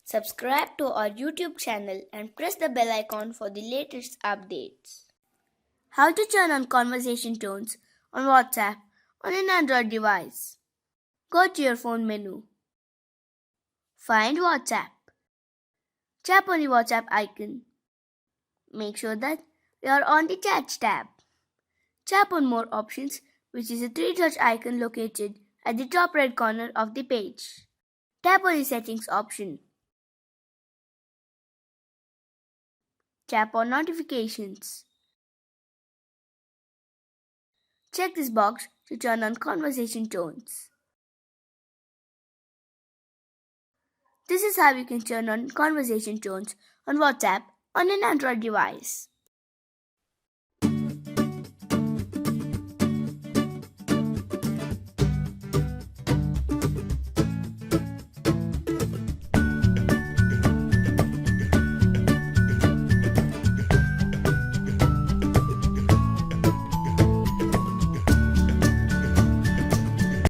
Subscribe to our YouTube channel and press the bell icon for the latest updates. How to turn on conversation tones on WhatsApp on an Android device. Go to your phone menu. Find WhatsApp. Tap on the WhatsApp icon. Make sure that you are on the Chats tab. Tap on More Options, which is a three-touch icon located at the top right corner of the page. Tap on the Settings option. Tap on Notifications. Check this box to turn on conversation tones. This is how you can turn on conversation tones on WhatsApp on an Android device.